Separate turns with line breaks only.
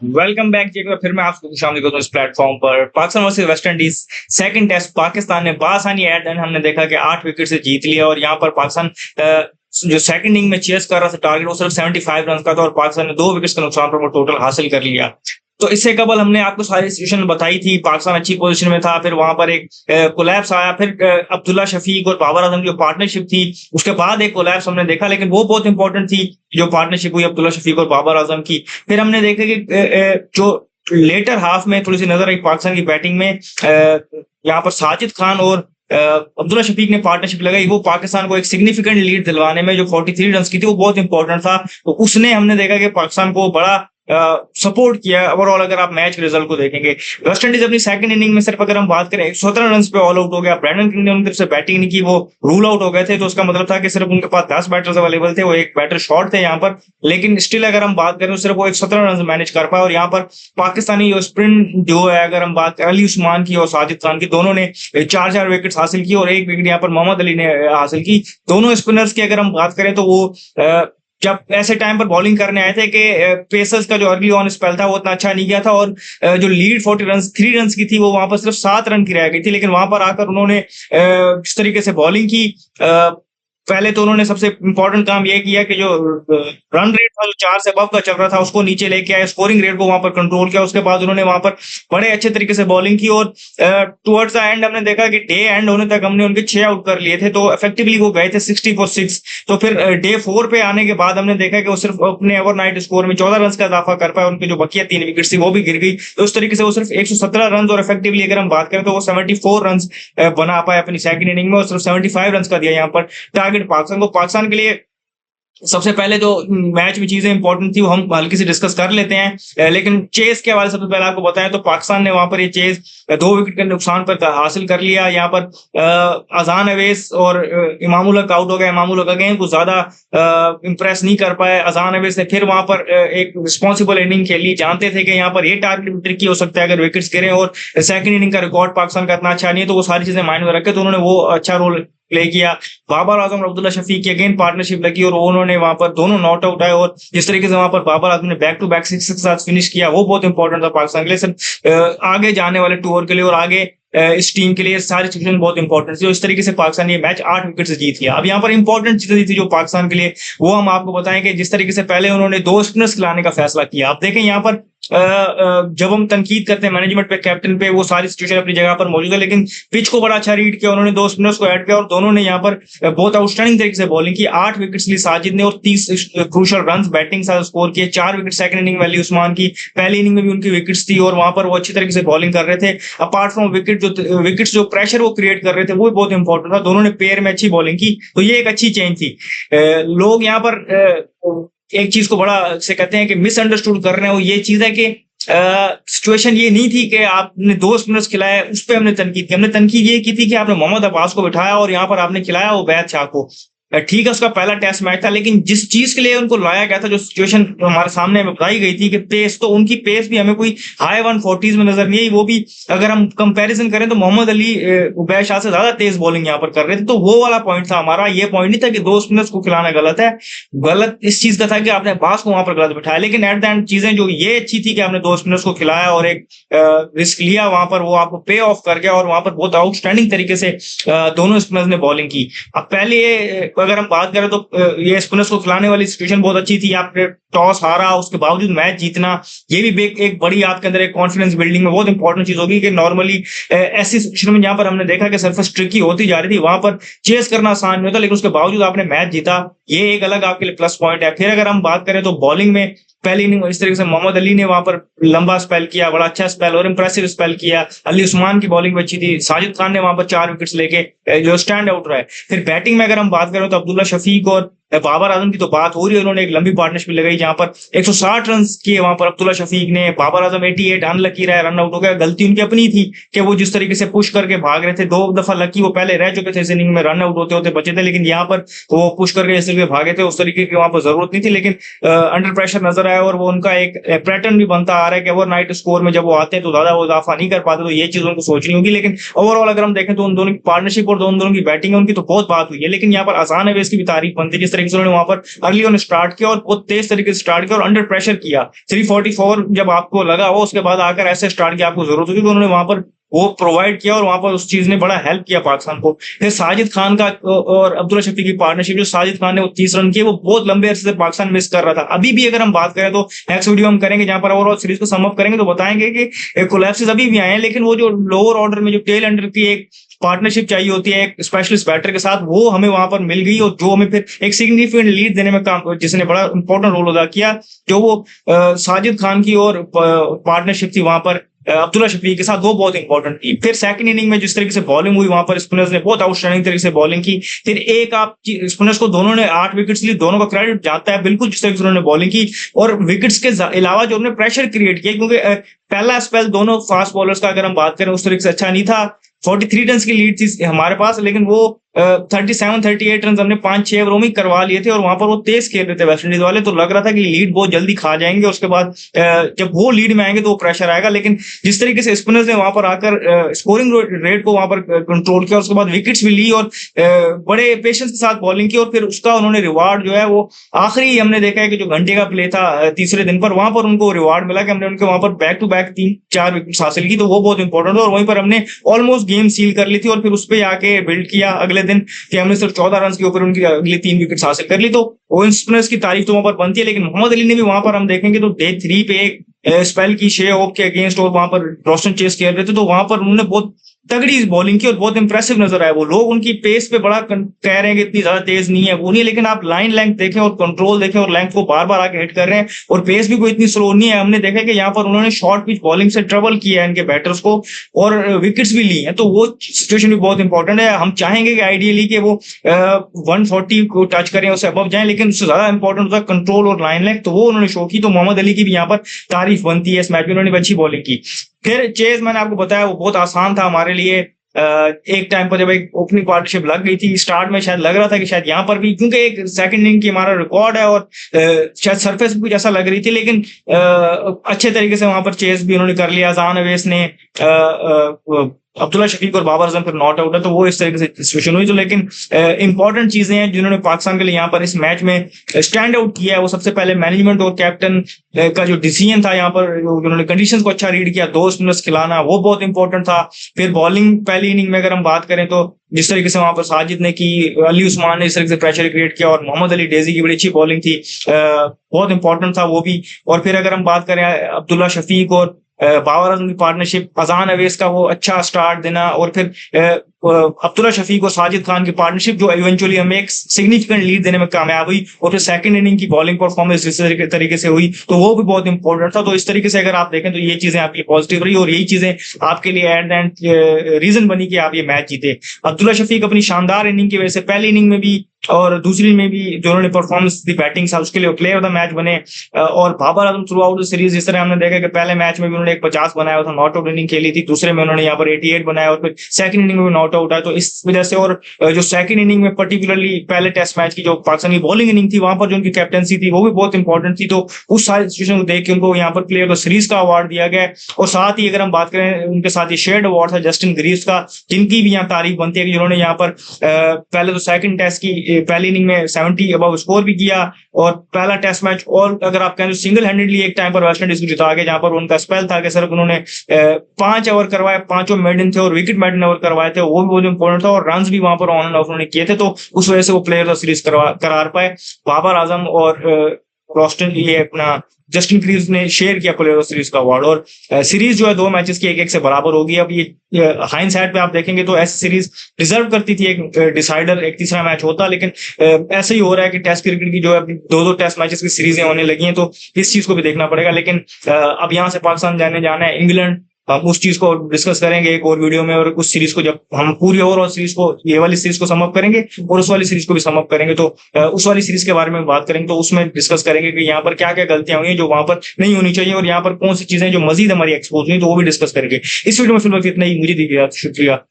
Welcome back जी। एक बार फिर मैं आपको खुशामदीद करता हूं इस प्लेटफॉर्म पर। Pakistan versus West Indies second test Pakistan ने बासानी एट एंड हमने देखा कि 8 विकेट से जीत लिया और यहाँ पर पाकिस्तान जो सेकंड इनिंग में चेस कर रहा था टारगेट वो सिर्फ 75 रन का था और पाकिस्तान ने 2 विकेट्स के नुकसान पर वो टोटल हासिल कर लिया। तो इससे कबल हमने आपको सारी सिचुएशन बताई थी। पाकिस्तान अच्छी पोजीशन में था, फिर वहां पर एक कोलैप्स आया, फिर अब्दुल्ला शफीक और बाबर आजम की जो पार्टनरशिप थी उसके बाद एक कोलैप्स हमने देखा, लेकिन वो बहुत इंपॉर्टेंट थी जो पार्टनरशिप हुई अब्दुल्ला शफीक और बाबर आजम की। फिर हमने देखा कि जो लेटर हाफ में थोड़ी सी नजर आई पाकिस्तान की बैटिंग में, यहाँ पर साजिद खान और अब्दुल्ला शफीक ने पार्टनरशिप लगाई, वो पाकिस्तान को एक सिग्निफिकेंट लीड दिलवाने में जो 43 रन की थी वो बहुत इंपॉर्टेंट था। तो उसने हमने देखा कि पाकिस्तान को बड़ा सपोर्ट किया ओवरऑल। अगर आप मैच रिजल्ट को देखेंगे, वेस्ट इंडीज अपनी सेकंड इनिंग में सिर्फ अगर हम बात करें 117 रन पे ऑल आउट हो गया। ब्रैंडन किंग ने उनकी तरफ से बैटिंग नहीं की, वो रूल आउट हो गए थे। तो उसका मतलब था कि सिर्फ उनके पास 10 बैटर्स अवेलेबल थे, वो एक बैटर शॉर्ट थे यहाँ पर। लेकिन स्टिल अगर हम बात करें तो सिर्फ वो 117 रन मैनेज कर पाए। और यहाँ पर पाकिस्तानी स्प्रिंट जो है, अगर हम बात करें अली उस्मान की और साजिद खान की, दोनों ने 4-4 विकेट हासिल की और एक विकेट यहाँ पर मोहम्मद अली ने हासिल की। दोनों स्पिनर्स की अगर हम बात करें तो वो जब ऐसे टाइम पर बॉलिंग करने आए थे कि पेसर्स का जो अर्ली ऑन स्पेल था वो उतना अच्छा नहीं गया था और जो लीड 40 रन 3 रन की थी वो वहां पर सिर्फ 7 रन की रह गई थी। लेकिन वहां पर आकर उन्होंने जिस तरीके से बॉलिंग की, पहले तो उन्होंने सबसे इंपॉर्टेंट काम यह किया कि जो रन रेट था जो 4 से अबव का चल रहा था उसको नीचे लेके आए, स्कोरिंग रेट को वहां पर कंट्रोल किया। उसके बाद उन्होंने वहां पर बड़े अच्छे तरीके से बॉलिंग की और टुवर्ड्स द एंड हमने देखा कि डे एंड होने तक हमने उनके 6 आउट कर लिए थे। तो इफेक्टिवली वो गए थे 60 फॉर 6। तो फिर डे 4 पे आने के बाद हमने देखा कि वो सिर्फ अपने ओवरनाइट स्कोर में 14 रन का इजाफा कर पाए। उनकी जो बकिया 3 विकेट थी वो भी गिर गई। तो उस तरीके से वो सिर्फ 117 रन और इफेक्टिवली अगर हम बात करें तो वो 74 रन बना पाए अपनी सेकंड इनिंग में और सिर्फ 75 रन का दिया यहाँ पर टारगेट पाकिस्तान को। पाकिस्तान के लिए सबसे पहले जो मैच में चीजें इंपॉर्टेंट थी वो हम हल्की से डिस्कस कर लेते हैं। लेकिन चेस के हवाले से सबसे पहले आपको बताएं तो पाकिस्तान ने वहां पर ये चेस 2 विकेट के नुकसान पर हासिल कर लिया। यहाँ पर अजान अवैस और इमामुल हक आउट हो गए। इमामुल हक अगेन कुछ ज्यादा इंप्रेस नहीं कर पाए। अजान अवैस ने फिर वहां पर एक रिस्पॉन्सिबल इनिंग खेली, जानते थे कि यहाँ पर ये टारगेट ट्रिकी हो सकता है अगर विकेट्स गिरे और सेकंड इनिंग का रिकॉर्ड पाकिस्तान का इतना अच्छा नहीं है। तो वो सारी चीजें माइंड में रखे तो उन्होंने वो अच्छा रोल प्ले किया। बाबर आजम और अब्दुल्ला शफीक की अगेन पार्टनरशिप लगी और उन्होंने वहां पर दोनों नॉट आउट आए और जिस तरीके से वहां पर बाबर आजम ने बैक टू बैक 6 के साथ फिनिश किया वो बहुत इंपॉर्टेंट था पाकिस्तान के लिए। सर आगे जाने वाले टूर के लिए और आगे इस टीम के लिए सारी सिचुएशन बहुत इंपॉर्टेंट थी। इस तरीके से पाकिस्तान ने मैच 8 विकेट से जीत लिया। अब यहाँ पर इंपॉर्टेंट चीजें थी जो पाकिस्तान के लिए वो हम आपको बताएं कि जिस तरीके से पहले उन्होंने 2 स्पिनर्स खिलाने का फैसला किया। आप देखें यहाँ पर जब हम तनकीद करते हैं मैनेजमेंट पे, कैप्टन पे, वो सारी सिचुएशन अपनी जगह पर मौजूद है, लेकिन पिच को बड़ा अच्छा रीड किया उन्होंने, 2 स्पिनर्स को ऐड किया और दोनों ने यहाँ पर बहुत आउटस्टैंडिंग तरीके से बॉलिंग की। 8 विकेट्स ली साजिद ने और 30 क्रूशल रन बैटिंग साथ स्कोर किए। 4 विकेट सेकंड इनिंग में अली उस्मान की, पहली इनिंग में भी उनकी विकेट्स थी और वहां पर वो अच्छी तरीके से बॉलिंग कर रहे थे। अपार्ट फ्रॉम विकेट्स जो प्रेशर वो क्रिएट कर रहे थे वो भी बहुत इंपॉर्टेंट था। दोनों ने पेयर में अच्छी बॉलिंग की तो ये एक अच्छी चेंज थी। लोग यहाँ पर एक चीज को बड़ा से कहते हैं कि मिसअंडरस्टूड कर रहे हैं, वो ये चीज है कि सिचुएशन ये नहीं थी कि आपने 2 स्पिनर्स खिलाए उस पर हमने तनकीद की। हमने तनकीद ये की थी कि आपने मोहम्मद अब्बास को बिठाया और यहाँ पर आपने खिलाया वो बैद शाह को। ठीक है उसका पहला टेस्ट मैच था, लेकिन जिस चीज के लिए उनको लाया गया था, जो सिचुएशन हमारे सामने बताई गई थी कि पेस, तो उनकी पेस भी हमें कोई हाई 140s में नजर नहीं आई। वो भी अगर हम कंपैरिजन करें तो मोहम्मद अली उबैद शाह से ज्यादा तेज बॉलिंग यहाँ पर कर रहे थे। तो वो वाला पॉइंट था हमारा। ये पॉइंट नहीं था कि 2 स्पिनर्स को खिलाना गलत है, गलत इस चीज का था कि आपने अब्बास को वहां पर गलत बिठाया। लेकिन एट द एंड चीजें जो ये अच्छी थी कि आपने 2 स्पिनर्स को खिलाया और एक रिस्क लिया वहां पर, वो आपको पे ऑफ कर गया और वहां पर बहुत आउटस्टैंडिंग तरीके से दोनों स्पिनर्स ने बॉलिंग की। अब पहले अगर हम बात करें तो ये स्पिनर्स को खिलाने वाली सिचुएशन बहुत अच्छी थी। आपने टॉस हारा उसके बावजूद मैच जीतना, ये भी एक बड़ी आपके अंदर एक कॉन्फिडेंस बिल्डिंग में बहुत इंपॉर्टेंट चीज होगी कि नॉर्मली ऐसी सिचुएशन में जहां पर हमने देखा कि सरफेस ट्रिकी होती जा रही थी वहां पर चेस करना आसान नहीं होता, लेकिन उसके बावजूद आपने मैच जीता, ये एक अलग आपके लिए प्लस पॉइंट है। फिर अगर हम बात करें तो बॉलिंग में पहली इनिंग इस तरीके से मोहम्मद अली ने वहां पर लंबा स्पेल किया, बड़ा अच्छा स्पेल और इंप्रेसिव स्पेल किया। अली उस्मान की बॉलिंग भी अच्छी थी। साजिद खान ने वहां पर 4 विकेट्स लेके जो स्टैंड आउट रहा है। फिर बैटिंग में अगर हम बात करें तो अब्दुल्ला शफीक और बाबर आजम की तो बात हो रही है, उन्होंने एक लंबी पार्टनरशिप लगाई जहां पर 160 रन किए वहां पर अब्दुल्ला शफीक ने। बाबर आजम 88 अनलकी रहा, रन आउट हो गया। गलती उनकी अपनी थी कि वो जिस तरीके से पुश करके भाग रहे थे, 2 दफा लकी वो पहले रह चुके थे इस इनिंग में, रन आउट होते होते बचे थे, लेकिन यहाँ पर वो पुश करके इस तरीके भागे थे, उस तरीके की वहां पर जरूरत नहीं थी। लेकिन अंडर प्रेशर नजर आया और वो उनका एक पैटर्न भी बनता आ रहा है कि ओवरनाइट स्कोर में जब वो आते हैं तो ज्यादा वो इजाफा नहीं कर पाते। तो ये चीज उनको सोचनी होगी। लेकिन ओवरऑल अगर हम देखें तो उन दोनों की पार्टनरशिप और दोनों की बैटिंग है उनकी तो बहुत बात हुई है। लेकिन यहाँ पर अजान अवैस की भी तारीफ बनती है जिस तरीके से उन्होंने वहां पर अर्ली ऑन स्टार्ट किया और बहुत तेज तरीके से स्टार्ट किया और अंडर प्रेशर किया। 344 जब आपको लगा हो उसके बाद आकर ऐसे स्टार्ट किया आपको जरूरत होगी, तो उन्होंने वहां पर वो प्रोवाइड किया और वहां पर उस चीज ने बड़ा हेल्प किया पाकिस्तान को। फिर साजिद खान का और अब्दुल्ला शफी की पार्टनरशिप, जो साजिद खान ने वो 30 रन किए, वो बहुत लंबे अरसे से पाकिस्तान मिस कर रहा था। अभी भी अगर हम बात करें तो नेक्स्ट वीडियो हम करेंगे जहां पर ओवरऑल सीरीज को सम अप करेंगे तो बताएंगे कि कोलैप्सेस अभी भी आए हैं, लेकिन वो जो लोअर ऑर्डर में जो टेल एंडर की एक पार्टनरशिप चाहिए होती है एक स्पेशलिस्ट बैटर के साथ, वो हमें वहां पर मिल गई और जो हमें फिर एक सिग्निफिकेंट लीड देने में काम, जिसने बड़ा इंपॉर्टेंट रोल अदा किया, जो वो साजिद खान की और पार्टनरशिप थी वहां पर अब्दुल्ला शफीक के साथ, वो बहुत इंपॉर्टेंट थी। फिर सेकंड इनिंग में जिस तरीके से बॉलिंग हुई वहां पर स्पिनर्स ने बहुत आउटस्टैंडिंग तरीके से बॉलिंग की। फिर एक आप स्पिनर्स को दोनों ने 8 विकेट्स ली, दोनों का क्रेडिट जाता है बिल्कुल जिस तरीके से उन्होंने बॉलिंग की और विकेट्स के अलावा जो उन्होंने प्रेशर क्रिएट किया, क्योंकि पहला स्पेल दोनों फास्ट बॉलर्स का अगर हम बात करें उस तरीके से अच्छा नहीं था। 43 रन की लीड थी हमारे पास, लेकिन वो 37-38 रन हमने 5-6 ओवरों में करवा लिए थे और वहां पर वो तेज खेल रहे थे वेस्ट इंडीज वाले, तो लग रहा था कि लीड बहुत जल्दी खा जाएंगे। उसके बाद जब वो लीड में आएंगे तो वो प्रेशर आएगा, लेकिन जिस तरीके से स्पिनर्स ने वहां पर आकर स्कोरिंग रेट को वहां पर कंट्रोल किया, उसके बाद विकेट्स भी ली और बड़े पेशेंस के साथ बॉलिंग की और फिर उसका उन्होंने रिवार्ड जो है वो आखिरी हमने देखा है कि जो घंटे का प्ले था तीसरे दिन पर, वहां पर उनको रिवार्ड मिला कि हमने उनके वहां पर बैक टू बैक 3-4 विकेट्स हासिल की, तो वो बहुत इंपॉर्टेंट था और वहीं पर हमने ऑलमोस्ट गेम सील कर ली थी और फिर उस पर आके बिल्ड किया अगले दिन कि हमने 14 रन के ऊपर उनकी अगली 3 विकेट्स हासिल कर ली। तो ओवन स्पिनर्स की तारीफ तो वहां पर बनती है, लेकिन मोहम्मद अली ने भी वहां पर हम देखेंगे तो डे 3 पे एक स्पेल की शे होप के अगेंस्ट और वहां पर रोस्टन चेस खेल रहे थे, तो वहां पर उन्होंने बहुत तगड़ी बॉलिंग की और बहुत इंप्रेसिव नजर आया। वो लोग उनकी पेस पे बड़ा कह रहे हैं कि इतनी ज्यादा तेज नहीं है, वो नहीं, लेकिन आप लाइन लेंथ देखें और कंट्रोल देखें और लेंथ को बार बार आके हिट कर रहे हैं और पेस भी कोई इतनी स्लो नहीं है। हमने देखा कि यहाँ पर उन्होंने शॉर्ट पिच बॉलिंग से ट्रबल किया है इनके बैटर्स को और विकेट्स भी ली है, तो वो सिचुएशन भी बहुत इंपॉर्टेंट है। हम चाहेंगे कि आइडियली कि वो 140 को टच करें, उससे अबव जाए, लेकिन उससे ज्यादा इंपॉर्टेंट होता है कंट्रोल और लाइन लेंथ, तो वो उन्होंने शो की। तो मोहम्मद अली की भी यहाँ पर तारीफ बनती है, इस मैच में उन्होंने अच्छी बॉलिंग की। फिर चेज मैंने आपको बताया वो बहुत आसान था हमारे लिए। एक टाइम पर जब एक ओपनिंग पार्टनरशिप लग गई थी, स्टार्ट में शायद लग रहा था कि शायद यहाँ पर भी, क्योंकि एक सेकंड इनिंग की हमारा रिकॉर्ड है और शायद सरफेस भी कुछ ऐसा लग रही थी, लेकिन अच्छे तरीके से वहां पर चेस भी उन्होंने कर लिया। अजान अवैस ने अब्दुल्ला शफीक और बाबर आजम फिर नॉट आउट है, तो वो इस तरीके से सिचुएशन हुई। तो लेकिन इंपॉर्टेंट चीजें हैं जिन्होंने पाकिस्तान के लिए यहाँ पर इस मैच में स्टैंड आउट किया है, वो सबसे पहले मैनेजमेंट और कैप्टन का जो डिसीजन था यहाँ पर, उन्होंने कंडीशंस को अच्छा रीड किया, 2 स्पिनर्स खिलाना वो बहुत इंपॉर्टेंट था। फिर बॉलिंग पहली इनिंग में अगर हम बात करें तो जिस तरीके से वहां पर साजिद ने की, अली उस्मान ने इस तरीके से प्रेशर क्रिएट किया और मोहम्मद अली डेजी की बड़ी अच्छी बॉलिंग थी, बहुत इंपॉर्टेंट था वो भी। और फिर अगर हम बात करें अब्दुल्ला शफीक और बाबर आजम की पार्टनरशिप, अजान अवैस का वो अच्छा स्टार्ट देना और फिर अब्दुल्ला शफीक और साजिद खान की पार्टनरशिप जो इवेंचुअली हमें एक सिग्निफिकेंट लीड देने में कामयाब हुई और फिर सेकंड इनिंग की बॉलिंग परफॉर्मेंस इस तरीके से हुई, तो वो भी बहुत इंपॉर्टेंट था। तो इस तरीके से अगर आप देखें तो ये चीजें आपकी पॉजिटिव रही और यही चीजें आपके लिए एट द एंड रीजन बनी कि आप ये मैच जीते। अब्दुल्ला शफीक अपनी शानदार इनिंग की वजह से पहली इनिंग में भी और दूसरी में भी जो उन्होंने परफॉर्मेंस दी बैटिंग से, उसके लिए प्लेयर ऑफ द मैच बने। और Babar Azam through out the series जिस तरह हमने देखा कि पहले मैच में भी उन्होंने एक 50 बनाया था, नॉट आउट इनिंग खेली थी, दूसरे में उन्होंने यहाँ पर 88 बनाया और फिर सेकंड इनिंग में भी नॉट आउट आया, तो इस वजह से। और जो सेकंड इनिंग में पर्टिकुलरली पहले टेस्ट मैच की जो पाकिस्तानी बॉलिंग इनिंग थी, वहां पर जो उनकी कैप्टनसी थी वो भी बहुत इंपॉर्टेंट थी, तो उस सारी सिचुएशन को देख के उनको यहाँ पर प्लेयर ऑफ सीरीज का अवार्ड दिया गया। और साथ ही अगर हम बात करें उनके साथ ही शेयर्ड अवार्ड था जस्टिन ग्रीव्स का, जिनकी भी यहाँ तारीफ बनती है कि जिन्होंने यहाँ पर पहले तो सेकंड टेस्ट की पहली इनिंग में 70 अबव स्कोर भी किया और पहला टेस्ट मैच, और अगर आप कहें तो सिंगल हैंडेडली एक टाइम पर वेस्ट इंडीज को जिता गए, जहां पर उनका स्पेल था कि सिर्फ उन्होंने 5 ओवर करवाए, 5 मेडन थे और विकेट मेडन ओवर करवाए थे, वो भी बहुत इंपॉर्टेंट था और रन भी वहां पर ऑन एंड ऑफ उन्होंने किए थे, तो उस वजह से वो प्लेयर ऑफ सीरीज करार पाए। बाबर आजम और रोस्टन, ये अपना जस्टिन ग्रीव्स ने शेयर किया प्लेयर ऑफ सीरीज का अवार्ड। और सीरीज जो है 2 मैचेस की 1-1 से बराबर होगी। अब ये हाइंडसाइट पे आप देखेंगे तो ऐसी सीरीज डिजर्व करती थी एक डिसाइडर, एक तीसरा मैच होता, लेकिन ऐसे ही हो रहा है कि टेस्ट क्रिकेट की जो है 2-2 टेस्ट मैचेस की सीरीजें होने लगी हैं, तो इस चीज को भी देखना पड़ेगा। लेकिन अब यहाँ से पाकिस्तान जाना है इंग्लैंड, हम उस चीज को डिस्कस करेंगे एक और वीडियो में, और उस सीरीज को जब हम पूरी ओवरऑल सीरीज को, ये वाली सीरीज को समअप करेंगे और उस वाली सीरीज को भी समअप करेंगे, तो उस वाली सीरीज के बारे में बात करेंगे, तो उसमें डिस्कस करेंगे कि यहाँ पर क्या क्या गलतियां हुई हैं जो वहां पर नहीं होनी चाहिए और यहाँ पर कौन सी चीजें जो मजीद हमारी एक्सपोज हुई, तो वो भी डिस्कस करेंगे। इस वीडियो में फिलहाल इतना ही, मुझे दीजिए शुक्रिया।